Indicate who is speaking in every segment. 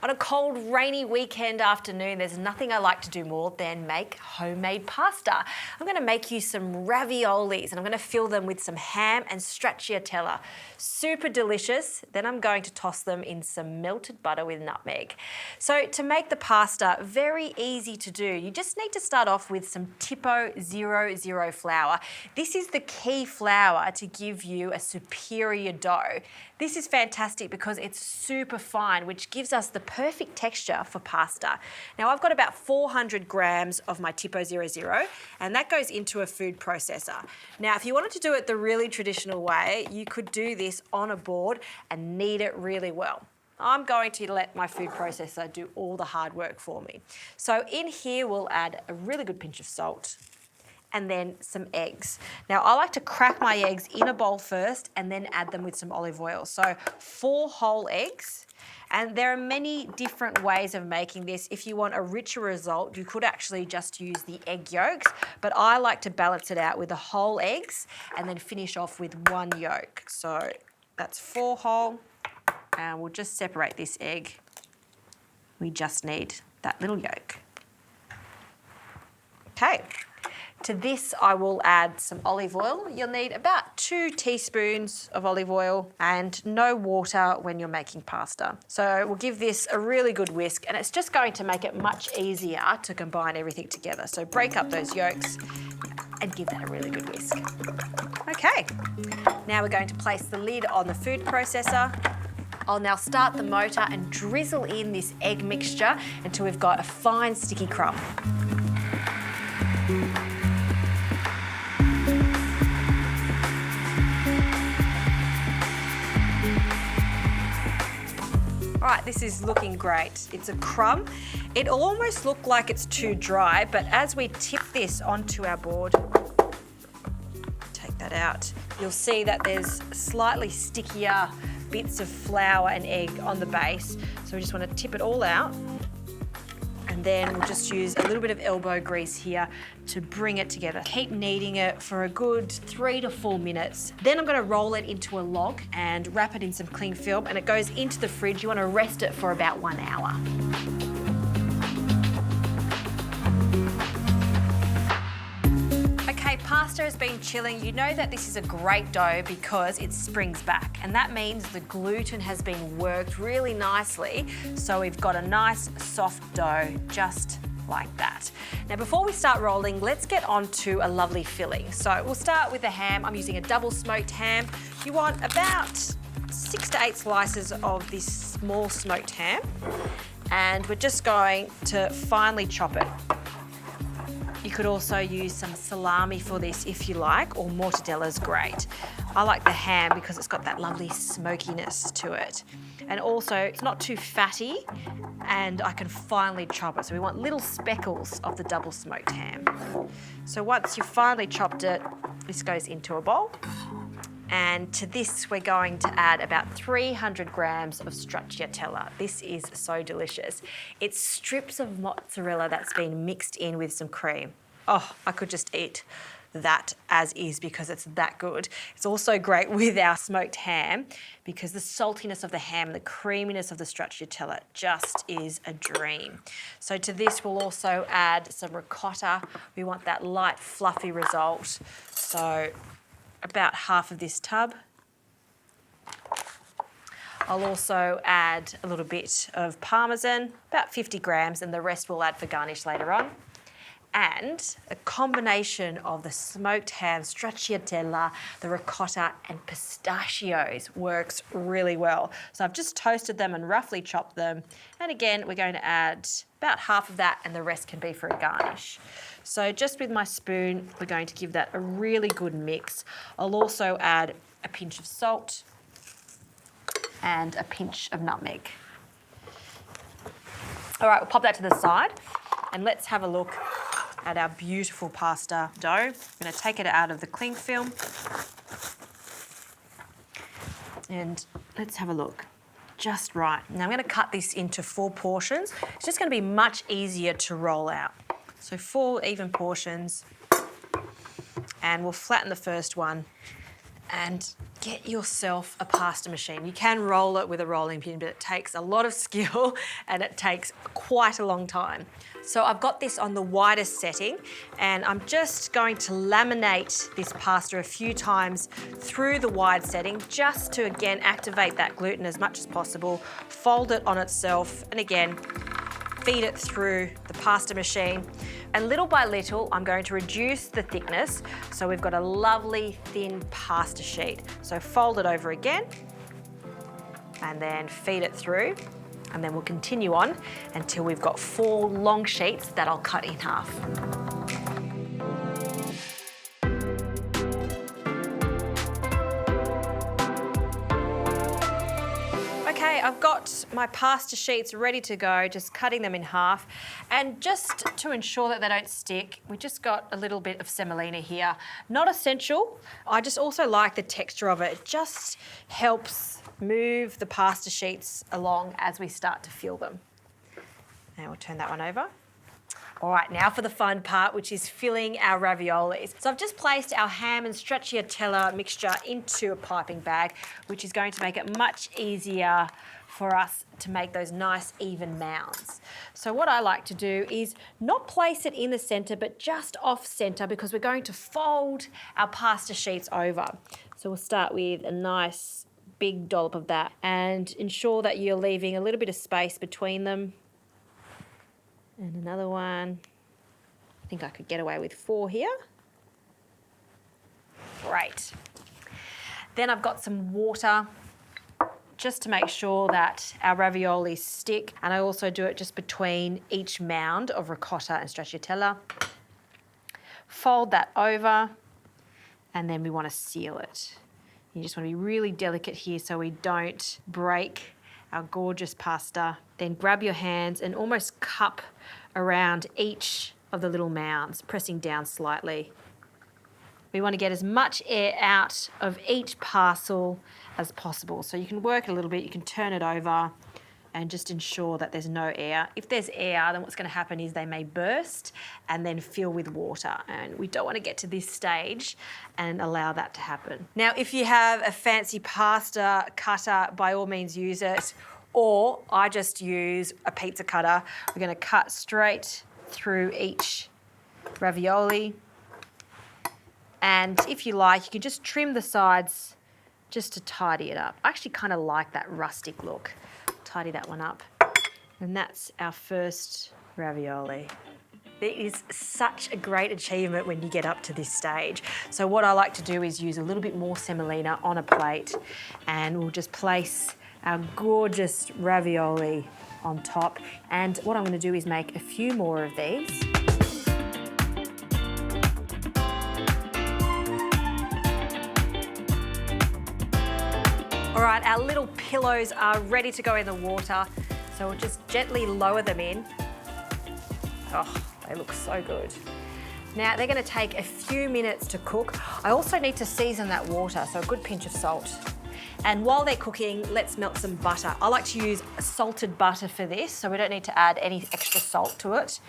Speaker 1: On a cold, rainy weekend afternoon, there's nothing I like to do more than make homemade pasta. I'm going to make you some raviolis and I'm going to fill them with some ham and stracciatella. Super delicious. Then I'm going to toss them in some melted butter with nutmeg. So to make the pasta, very easy to do. You just need to start off with some Tipo 00 flour. This is the key flour to give you a superior dough. This is fantastic because it's super fine, which gives us the perfect texture for pasta. Now I've got about 400 grams of my Tipo 00 and that goes into a food processor. Now if you wanted to do it the really traditional way, you could do this on a board and knead it really well. I'm going to let my food processor do all the hard work for me. So in here we'll add a really good pinch of salt and then some eggs. Now I like to crack my eggs in a bowl first and then add them with some olive oil. So 4 whole eggs. And there are many different ways of making this. If you want a richer result, you could actually just use the egg yolks, but I like to balance it out with the whole eggs and then finish off with 1 yolk. So that's 4 whole, and we'll just separate this egg. We just need that little yolk. Okay. To this, I will add some olive oil. You'll need about 2 teaspoons of olive oil and no water when you're making pasta. So we'll give this a really good whisk and it's just going to make it much easier to combine everything together. So break up those yolks and give that a really good whisk. Okay, now we're going to place the lid on the food processor. I'll now start the motor and drizzle in this egg mixture until we've got a fine sticky crumb. All right, this is looking great. It's a crumb. It'll almost look like it's too dry, but as we tip this onto our board, take that out, you'll see that there's slightly stickier bits of flour and egg on the base. So we just want to tip it all out. And then we'll just use a little bit of elbow grease here to bring it together. Keep kneading it for a good 3 to 4 minutes. Then I'm going to roll it into a log and wrap it in some cling film and it goes into the fridge. You want to rest it for about 1 hour. Okay, pasta has been chilling. You know that this is a great dough because it springs back, and that means the gluten has been worked really nicely, so we've got a nice soft dough just like that. Now before we start rolling, let's get on to a lovely filling. So we'll start with the ham. I'm using a double smoked ham. You want about 6 to 8 slices of this small smoked ham, and we're just going to finely chop it. You could also use some salami for this if you like, or mortadella's great. I like the ham because it's got that lovely smokiness to it. And also, it's not too fatty, and I can finely chop it. So we want little speckles of the double smoked ham. So once you've finely chopped it, this goes into a bowl. And to this, we're going to add about 300 grams of stracciatella. This is so delicious. It's strips of mozzarella that's been mixed in with some cream. Oh, I could just eat that as is because it's that good. It's also great with our smoked ham because the saltiness of the ham and the creaminess of the stracciatella just is a dream. So to this, we'll also add some ricotta. We want that light, fluffy result. So about half of this tub. I'll also add a little bit of parmesan, about 50 grams, and the rest we'll add for garnish later on. And a combination of the smoked ham, stracciatella, the ricotta, and pistachios works really well. So I've just toasted them and roughly chopped them. And again, we're going to add about half of that and the rest can be for a garnish. So just with my spoon, we're going to give that a really good mix. I'll also add a pinch of salt and a pinch of nutmeg. All right, we'll pop that to the side and let's have a look at our beautiful pasta dough. I'm going to take it out of the cling film and let's have a look. Just right. Now I'm going to cut this into 4 portions. It's just going to be much easier to roll out. So 4 even portions, and we'll flatten the first one and get yourself a pasta machine. You can roll it with a rolling pin, but it takes a lot of skill and it takes quite a long time. So I've got this on the widest setting and I'm just going to laminate this pasta a few times through the wide setting just to, again, activate that gluten as much as possible, fold it on itself, and again, feed it through the pasta machine. And little by little, I'm going to reduce the thickness so we've got a lovely thin pasta sheet. So fold it over again and then feed it through. And then we'll continue on until we've got 4 long sheets that I'll cut in half. Okay, I've got my pasta sheets ready to go, just cutting them in half. And just to ensure that they don't stick, we just got a little bit of semolina here. Not essential, I just also like the texture of it. It just helps move the pasta sheets along as we start to fill them. And we'll turn that one over. All right, now for the fun part, which is filling our raviolis. So I've just placed our ham and stracciatella mixture into a piping bag, which is going to make it much easier for us to make those nice even mounds. So what I like to do is not place it in the center, but just off center, because we're going to fold our pasta sheets over. So we'll start with a nice big dollop of that and ensure that you're leaving a little bit of space between them. And another one. I think I could get away with 4 here. Great. Then I've got some water just to make sure that our raviolis stick, and I also do it just between each mound of ricotta and stracciatella. Fold that over and then we want to seal it. You just want to be really delicate here so we don't break our gorgeous pasta. Then grab your hands and almost cup around each of the little mounds, pressing down slightly. We want to get as much air out of each parcel as possible. So you can work it a little bit, you can turn it over and just ensure that there's no air. If there's air, then what's going to happen is they may burst and then fill with water. And we don't want to get to this stage and allow that to happen. Now, if you have a fancy pasta cutter, by all means use it. Or I just use a pizza cutter. We're going to cut straight through each ravioli. And if you like, you can just trim the sides just to tidy it up. I actually kind of like that rustic look. Tidy that one up. And that's our first ravioli. It is such a great achievement when you get up to this stage. So what I like to do is use a little bit more semolina on a plate and we'll just place our gorgeous ravioli on top. And what I'm going to do is make a few more of these. All right, our little pillows are ready to go in the water. So we'll just gently lower them in. Oh, they look so good. Now they're going to take a few minutes to cook. I also need to season that water, so a good pinch of salt. And while they're cooking, let's melt some butter. I like to use salted butter for this, so we don't need to add any extra salt to it.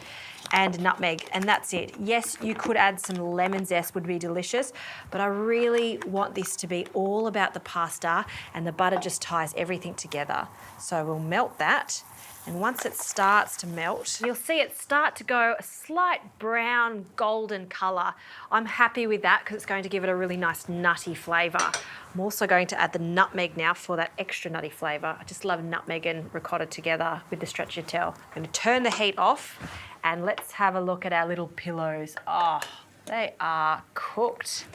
Speaker 1: And nutmeg, and that's it. Yes, you could add some lemon zest, would be delicious, but I really want this to be all about the pasta, and the butter just ties everything together. So we'll melt that, and once it starts to melt, you'll see it start to go a slight brown golden colour. I'm happy with that because it's going to give it a really nice nutty flavour. I'm also going to add the nutmeg now for that extra nutty flavour. I just love nutmeg and ricotta together with the stracciatella. I'm going to turn the heat off and let's have a look at our little pillows. Oh, they are cooked.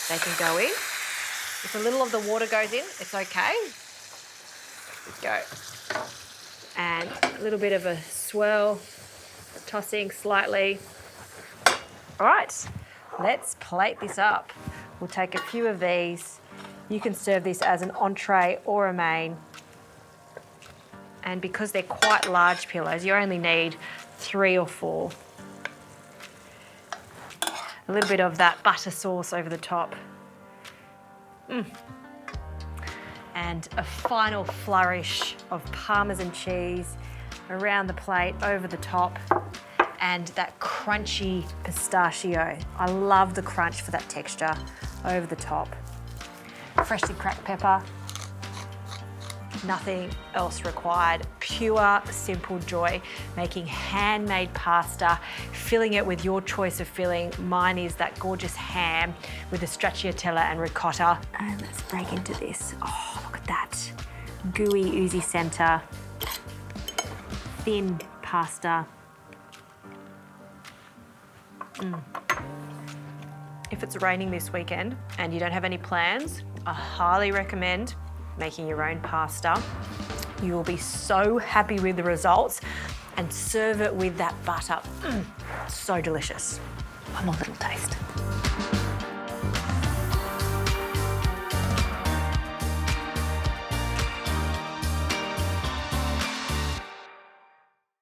Speaker 1: They can go in. If a little of the water goes in, it's okay. Go. And a little bit of a swirl, tossing slightly. All right, let's plate this up. We'll take a few of these. You can serve this as an entree or a main. And because they're quite large pillows, you only need 3 or 4. A little bit of that butter sauce over the top. And a final flourish of parmesan cheese around the plate, over the top, and that crunchy pistachio. I love the crunch for that texture over the top. freshly cracked pepper. Nothing else required. Pure, simple joy. Making handmade pasta, filling it with your choice of filling. Mine is that gorgeous ham with the stracciatella and ricotta. And let's break into this. Oh, look at that. Gooey, oozy center. Thin pasta. If it's raining this weekend and you don't have any plans, I highly recommend making your own pasta. You will be so happy with the results, and serve it with that butter. So delicious. One more little taste.